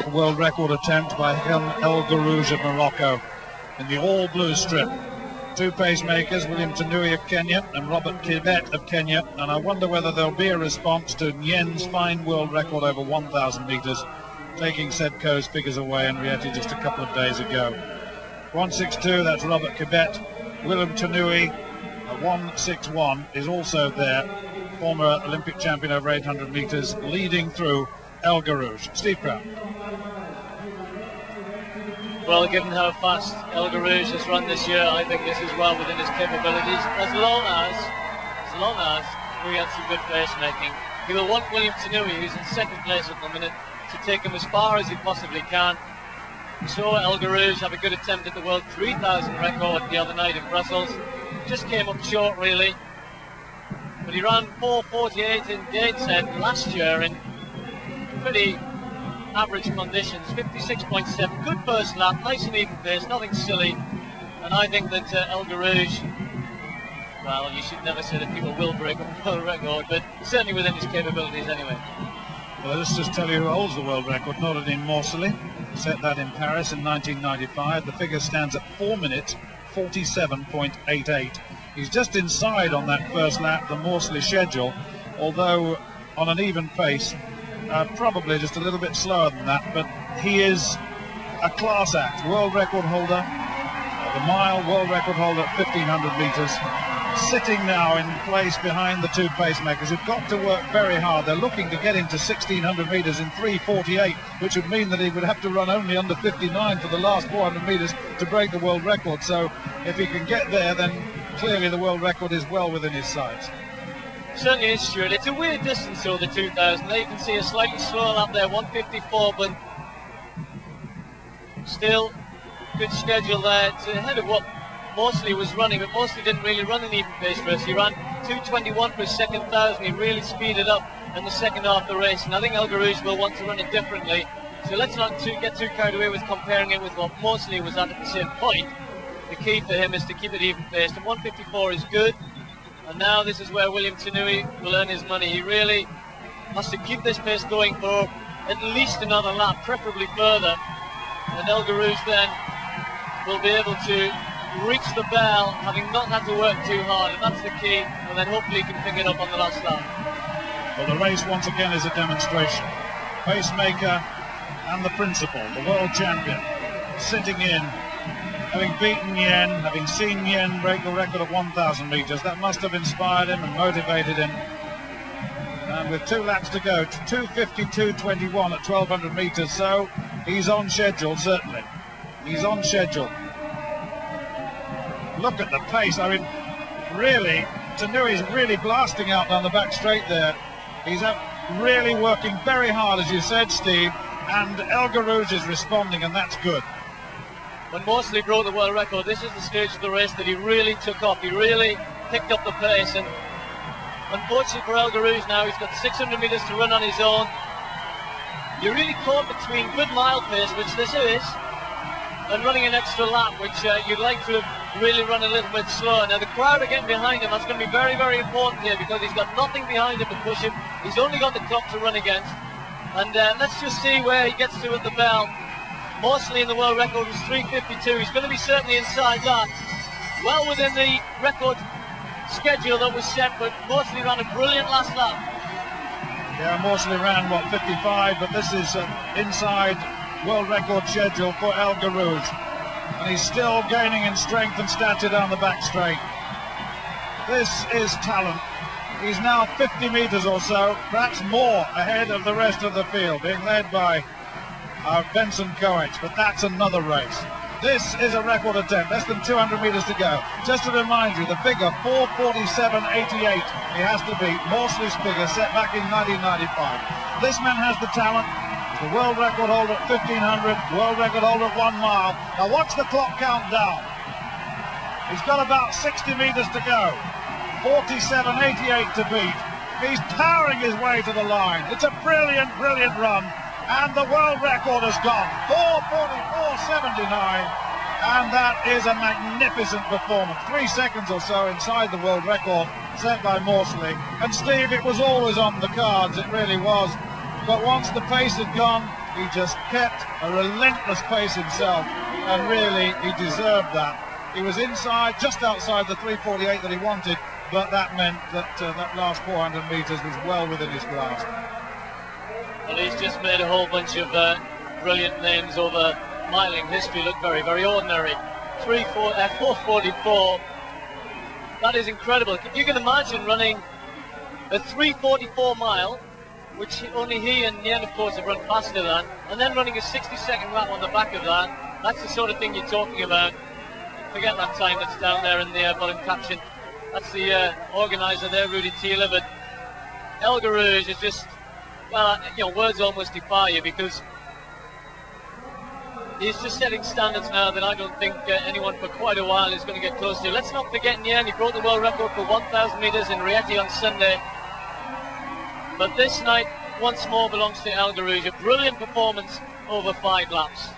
world record attempt by Hicham El Guerrouj of Morocco in the all-blue strip. Two pacemakers, William Tanui of Kenya and Robert Kibet of Kenya, and I wonder whether there'll be a response to Nyen's fine world record over 1,000 metres, taking Sedko's figures away in Rieti just a couple of days ago. 1:62, that's Robert Kibet. William Tanui, 1:61, is also there, former Olympic champion over 800 metres, leading through El Guerrouj. Steve Crown. Well, given how fast El Guerrouj has run this year, I think this is well within his capabilities, as long as we get some good placemaking. He will want William Tanui, who's in second place at the minute, to take him as far as he possibly can. We saw El Guerrouj have a good attempt at the World 3000 record the other night in Brussels. Just came up short, really. But he ran 4:48 in Gateshead last year in pretty average conditions, 56.7, good first lap, nice and even pace, nothing silly. And I think that El Guerrouj, well, you should never say that people will break a world record, but certainly within his capabilities anyway. Well, let's just tell you who holds the world record. Noradin Morseli set that in Paris in 1995. The figure stands at 4 minutes 47.88. He's just inside on that first lap, the Morseli schedule, although on an even pace, probably just a little bit slower than that, but he is a class act. World record holder, the mile world record holder at 1,500 metres, sitting now in place behind the two pacemakers who've got to work very hard. They're looking to get into 1,600 metres in 3:48, which would mean that he would have to run only under 59 for the last 400 metres to break the world record. So if he can get there, then clearly the world record is well within his sights. Certainly is, Stuart. It's a weird distance, though, the 2,000. There you can see a slightly slower lap there, 1:54, but still good schedule there. It's ahead of what Morseli was running, but Morseli didn't really run an even pace for us. He ran 2:21 for his second 1,000. He really speeded up in the second half of the race, and I think El Guerrouj will want to run it differently. So let's not get too carried away with comparing it with what Morseli was at the same point. The key for him is to keep it even paced, and 1:54 is good. And now this is where William Tanui will earn his money. He really has to keep this pace going for at least another lap, preferably further. And El Guerrouj then will be able to reach the bell, having not had to work too hard, and that's the key. And then hopefully he can pick it up on the last lap. Well, the race once again is a demonstration. Pacemaker and the principal, the world champion, sitting in, having beaten Nyen, having seen Nyen break the record of 1,000 metres. That must have inspired him and motivated him. And with 2 laps to go, 2:52.21 at 1,200 metres, so he's on schedule, certainly. He's on schedule. Look at the pace. I mean, really, Tanui's really blasting out down the back straight there. He's out really working very hard, as you said, Steve, and El Guerrouj is responding, and that's good. When Morseli broke the world record, this is the stage of the race that he really took off. He really picked up the pace, and unfortunately for El Guerrouj now, he's got 600 metres to run on his own. You're really caught between good mile pace, which this is, and running an extra lap, which you'd like to have really run a little bit slower. Now the crowd are getting behind him. That's going to be very, very important here, because he's got nothing behind him to push him. He's only got the clock to run against. And let's just see where he gets to at the bell. Morseli in the world record was 3:52. He's going to be certainly inside that. Well within the record schedule that was set, but Morseli ran a brilliant last lap. Yeah, Morseli ran, what, 55, but this is inside world record schedule for El Guerrouj. And he's still gaining in strength and stature down the back straight. This is talent. He's now 50 metres or so, perhaps more, ahead of the rest of the field, being led by Benson Coates, but that's another race. This is a record attempt, less than 200 metres to go. Just to remind you, the figure 4:47.88, he has to beat Morseli's figure set back in 1995. This man has the talent. The world record holder at 1,500, world record holder at 1 mile. Now watch the clock count down. He's got about 60 metres to go. 47.88 to beat. He's powering his way to the line. It's a brilliant, brilliant run. And the world record has gone 4:44.79, and that is a magnificent performance. 3 seconds or so inside the world record set by Morseli. And Steve, it was always on the cards, it really was. But once the pace had gone, He just kept a relentless pace himself, and really he deserved that. He was inside, just outside the 3:48 that he wanted, but that meant that that last 400 metres was well within his grasp. Well, he's just made a whole bunch of brilliant names over miling history look very, very ordinary. 4:44. That is incredible. You can imagine running a 3:44 mile, which only he and Nien, of course, have run faster than, and then running a 60-second lap on the back of that. That's the sort of thing you're talking about. Forget that time that's down there in the bottom caption. That's the organizer there, Rudy Taylor. But El Guerrouj is just, well, you know, words almost defy you, because he's just setting standards now that I don't think anyone for quite a while is going to get close to. Let's not forget Nien, he broke the world record for 1,000 metres in Rieti on Sunday. But this night, once more, belongs to El Guerrouj. A brilliant performance over 5 laps.